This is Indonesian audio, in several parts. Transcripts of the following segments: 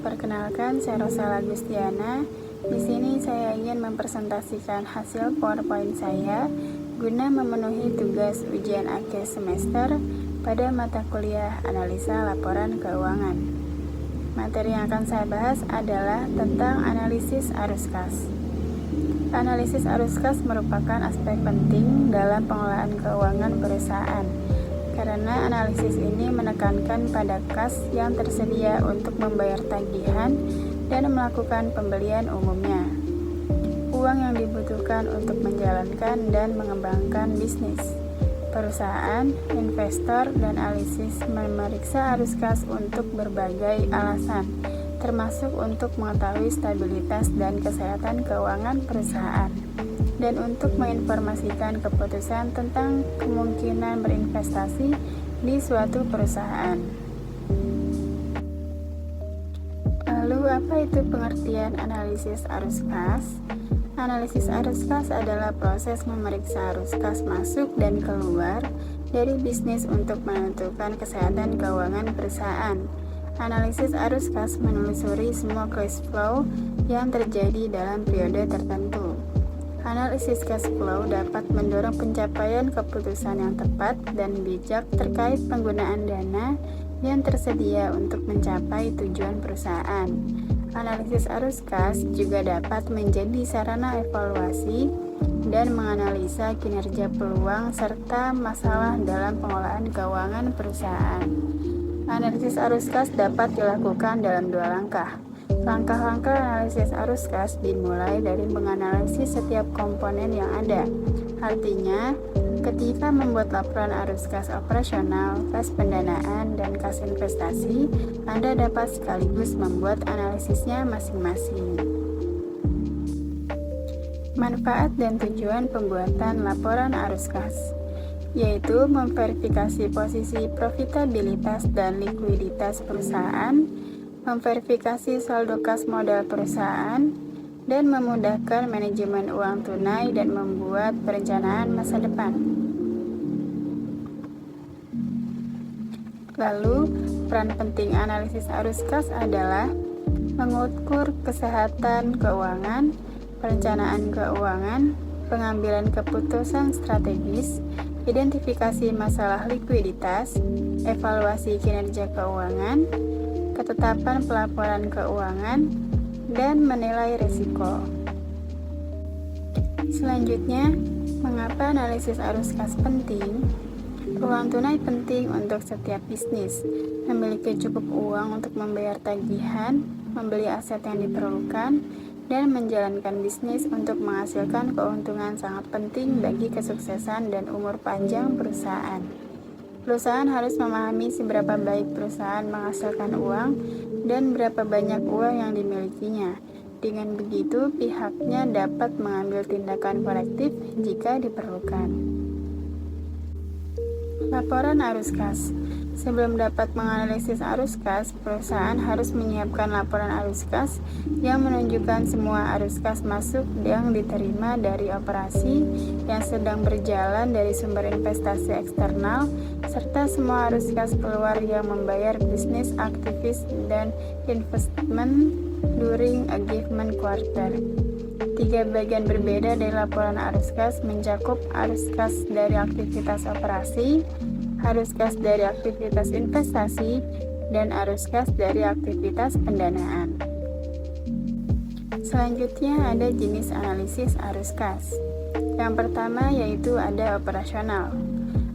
Perkenalkan, saya Rosella Gustiana. Di sini saya ingin mempresentasikan hasil PowerPoint saya guna memenuhi tugas ujian akhir semester pada mata kuliah Analisa Laporan Keuangan. Materi yang akan saya bahas adalah tentang analisis arus kas. Analisis arus kas merupakan aspek penting dalam pengelolaan keuangan perusahaan, karena analisis ini menekankan pada kas yang tersedia untuk membayar tagihan dan melakukan pembelian umumnya. Uang yang dibutuhkan untuk menjalankan dan mengembangkan bisnis. Perusahaan, investor, dan analisis memeriksa arus kas untuk berbagai alasan, termasuk untuk mengetahui stabilitas dan kesehatan keuangan perusahaan, dan untuk menginformasikan keputusan tentang kemungkinan berinvestasi di suatu perusahaan. Lalu, apa itu pengertian analisis arus kas? Analisis arus kas adalah proses memeriksa arus kas masuk dan keluar dari bisnis untuk menentukan kesehatan keuangan perusahaan. Analisis arus kas menelusuri semua cash flow yang terjadi dalam periode tertentu. Analisis cash flow dapat mendorong pencapaian keputusan yang tepat dan bijak terkait penggunaan dana yang tersedia untuk mencapai tujuan perusahaan. Analisis arus kas juga dapat menjadi sarana evaluasi dan menganalisa kinerja peluang serta masalah dalam pengelolaan keuangan perusahaan. Analisis arus kas dapat dilakukan dalam dua langkah. Langkah-langkah analisis arus kas dimulai dari menganalisis setiap komponen yang ada. Artinya, ketika membuat laporan arus kas operasional, kas pendanaan, dan kas investasi, Anda dapat sekaligus membuat analisisnya masing-masing. Manfaat dan tujuan pembuatan laporan arus kas, yaitu memverifikasi posisi profitabilitas dan likuiditas perusahaan, memverifikasi saldo kas modal perusahaan, dan memudahkan manajemen uang tunai dan membuat perencanaan masa depan. Lalu, peran penting analisis arus kas adalah mengukur kesehatan keuangan, perencanaan keuangan, pengambilan keputusan strategis, identifikasi masalah likuiditas, evaluasi kinerja keuangan, ketetapan pelaporan keuangan, dan menilai risiko. Selanjutnya, mengapa analisis arus kas penting? Uang tunai penting untuk setiap bisnis. Memiliki cukup uang untuk membayar tagihan, membeli aset yang diperlukan, dan menjalankan bisnis untuk menghasilkan keuntungan sangat penting bagi kesuksesan dan umur panjang perusahaan. Perusahaan harus memahami seberapa baik perusahaan menghasilkan uang dan berapa banyak uang yang dimilikinya. Dengan begitu, pihaknya dapat mengambil tindakan korektif jika diperlukan. Laporan arus kas. Sebelum dapat menganalisis arus kas, perusahaan harus menyiapkan laporan arus kas yang menunjukkan semua arus kas masuk yang diterima dari operasi yang sedang berjalan dari sumber investasi eksternal, serta semua arus kas keluar yang membayar business activities dan investment during a given quarter. Tiga bagian berbeda dari laporan arus kas mencakup arus kas dari aktivitas operasi, arus kas dari aktivitas investasi, dan arus kas dari aktivitas pendanaan. Selanjutnya ada jenis analisis arus kas. Yang pertama yaitu ada operasional.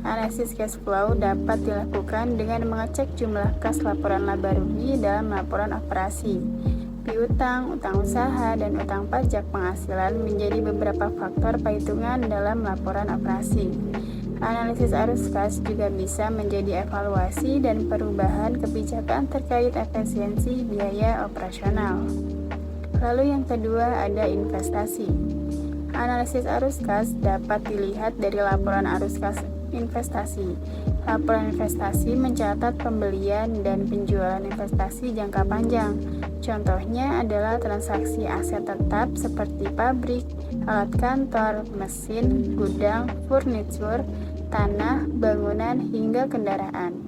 Analisis cash flow dapat dilakukan dengan mengecek jumlah kas laporan laba rugi dalam laporan operasi. Piutang, utang usaha, dan utang pajak penghasilan menjadi beberapa faktor perhitungan dalam laporan operasi. Analisis arus kas juga bisa menjadi evaluasi dan perubahan kebijakan terkait efisiensi biaya operasional. Lalu yang kedua ada investasi. Analisis arus kas dapat dilihat dari laporan arus kas investasi. Laporan investasi mencatat pembelian dan penjualan investasi jangka panjang. Contohnya adalah transaksi aset tetap seperti pabrik, alat kantor, mesin, gudang, furnitur, tanah, bangunan, hingga kendaraan.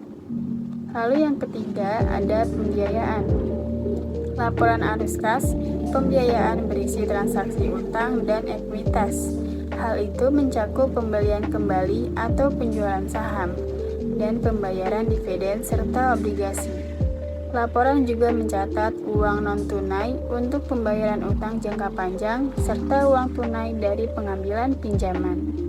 Lalu yang ketiga ada pembiayaan. Laporan arus kas, pembiayaan berisi transaksi utang dan ekuitas. Hal itu mencakup pembelian kembali atau penjualan saham, dan pembayaran dividen serta obligasi. Laporan juga mencatat uang non-tunai untuk pembayaran utang jangka panjang, serta uang tunai dari pengambilan pinjaman.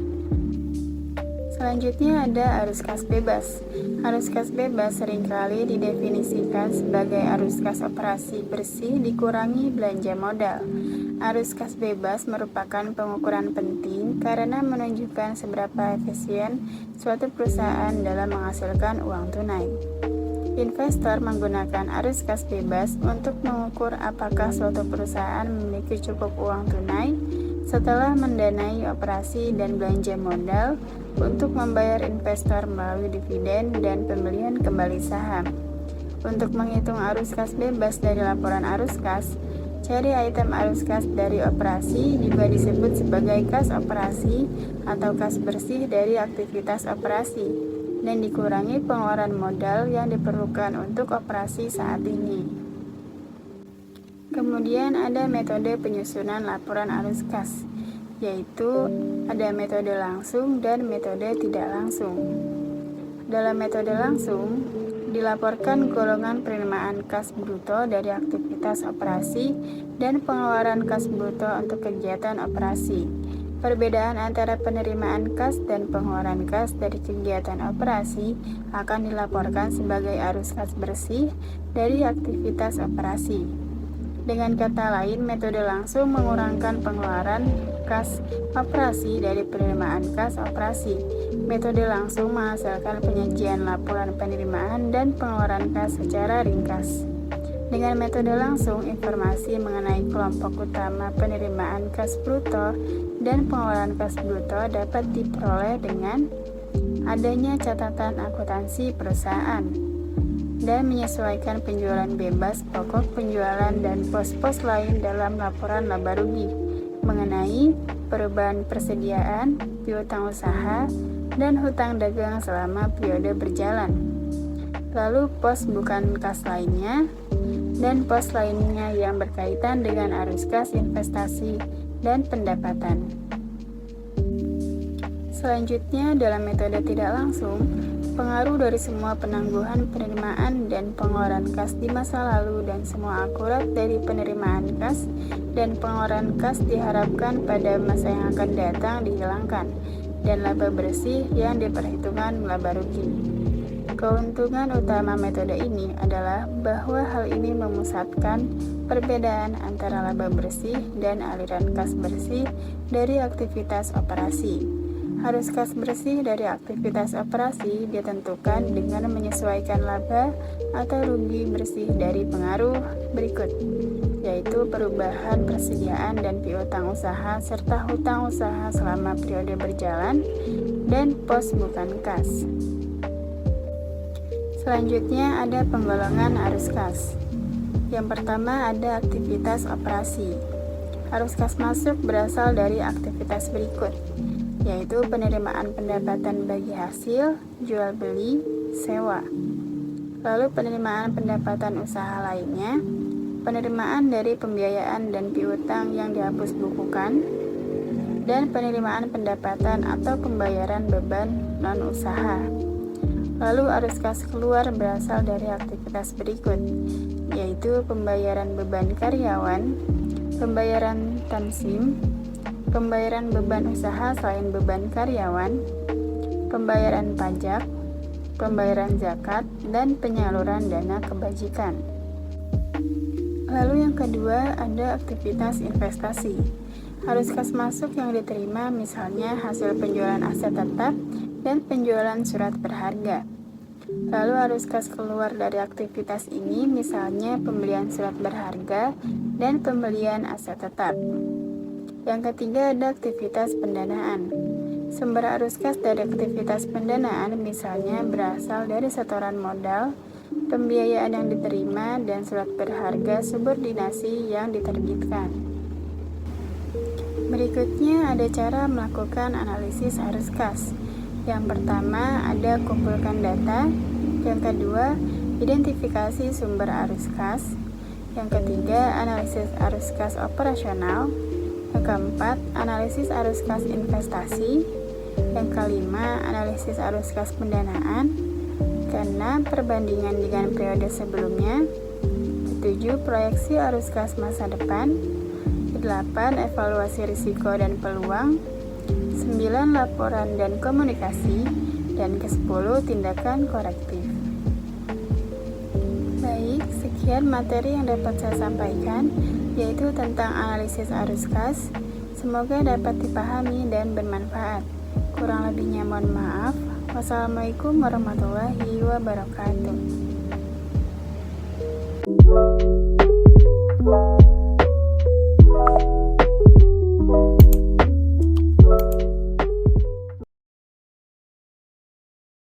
Selanjutnya ada arus kas bebas. Arus kas bebas seringkali didefinisikan sebagai arus kas operasi bersih dikurangi belanja modal. Arus kas bebas merupakan pengukuran penting karena menunjukkan seberapa efisien suatu perusahaan dalam menghasilkan uang tunai. Investor menggunakan arus kas bebas untuk mengukur apakah suatu perusahaan memiliki cukup uang tunai setelah mendanai operasi dan belanja modal untuk membayar investor melalui dividen dan pembelian kembali saham. Untuk menghitung arus kas bebas dari laporan arus kas, cari item arus kas dari operasi, juga disebut sebagai kas operasi atau kas bersih dari aktivitas operasi, dan dikurangi pengeluaran modal yang diperlukan untuk operasi saat ini. Kemudian ada metode penyusunan laporan arus kas, yaitu ada metode langsung dan metode tidak langsung. Dalam metode langsung, dilaporkan golongan penerimaan kas bruto dari aktivitas operasi dan pengeluaran kas bruto untuk kegiatan operasi. Perbedaan antara penerimaan kas dan pengeluaran kas dari kegiatan operasi akan dilaporkan sebagai arus kas bersih dari aktivitas operasi. Dengan kata lain, metode langsung mengurangkan pengeluaran kas operasi dari penerimaan kas operasi. Metode langsung menghasilkan penyajian laporan penerimaan dan pengeluaran kas secara ringkas. Dengan metode langsung, informasi mengenai kelompok utama penerimaan kas bruto dan pengeluaran kas bruto dapat diperoleh dengan adanya catatan akuntansi perusahaan dan menyesuaikan penjualan bebas, pokok penjualan, dan pos-pos lain dalam laporan laba rugi mengenai perubahan persediaan, piutang usaha, dan hutang dagang selama periode berjalan. Lalu pos bukan kas lainnya, dan pos lainnya yang berkaitan dengan arus kas investasi dan pendapatan. Selanjutnya, dalam metode tidak langsung, pengaruh dari semua penangguhan penerimaan dan pengeluaran kas di masa lalu dan semua akurat dari penerimaan kas dan pengeluaran kas diharapkan pada masa yang akan datang dihilangkan, dan laba bersih yang diperhitungkan laba rugi. Keuntungan utama metode ini adalah bahwa hal ini memusatkan perbedaan antara laba bersih dan aliran kas bersih dari aktivitas operasi. Arus kas bersih dari aktivitas operasi ditentukan dengan menyesuaikan laba atau rugi bersih dari pengaruh berikut, yaitu perubahan persediaan dan piutang usaha serta hutang usaha selama periode berjalan, dan pos bukan kas. Selanjutnya ada penggolongan arus kas. Yang pertama ada aktivitas operasi. Arus kas masuk berasal dari aktivitas berikut, yaitu penerimaan pendapatan bagi hasil, jual beli, sewa. Lalu penerimaan pendapatan usaha lainnya, penerimaan dari pembiayaan dan piutang yang dihapus bukukan, dan penerimaan pendapatan atau pembayaran beban non-usaha. Lalu arus kas keluar berasal dari aktivitas berikut, yaitu pembayaran beban karyawan, pembayaran tansim, pembayaran beban usaha selain beban karyawan, pembayaran pajak, pembayaran zakat, dan penyaluran dana kebajikan. Lalu yang kedua ada aktivitas investasi. Arus kas masuk yang diterima misalnya hasil penjualan aset tetap dan penjualan surat berharga. Lalu arus kas keluar dari aktivitas ini misalnya pembelian surat berharga dan pembelian aset tetap. Yang ketiga ada aktivitas pendanaan. Sumber arus kas dari aktivitas pendanaan misalnya berasal dari setoran modal, pembiayaan yang diterima, dan surat berharga subordinasi yang diterbitkan. Berikutnya ada cara melakukan analisis arus kas. Yang pertama ada kumpulkan data. Yang kedua, identifikasi sumber arus kas. Yang ketiga, analisis arus kas operasional. Yang keempat, analisis arus kas investasi. Yang kelima, analisis arus kas pendanaan. Keenam, perbandingan dengan periode sebelumnya. Ketujuh, proyeksi arus kas masa depan. Kedelapan, evaluasi risiko dan peluang. 9, laporan dan komunikasi. Dan ke-10, tindakan korektif. Baik, sekian materi yang dapat saya sampaikan, yaitu tentang analisis arus kas. Semoga dapat dipahami dan bermanfaat. Kurang lebihnya mohon maaf. Wassalamualaikum warahmatullahi wabarakatuh.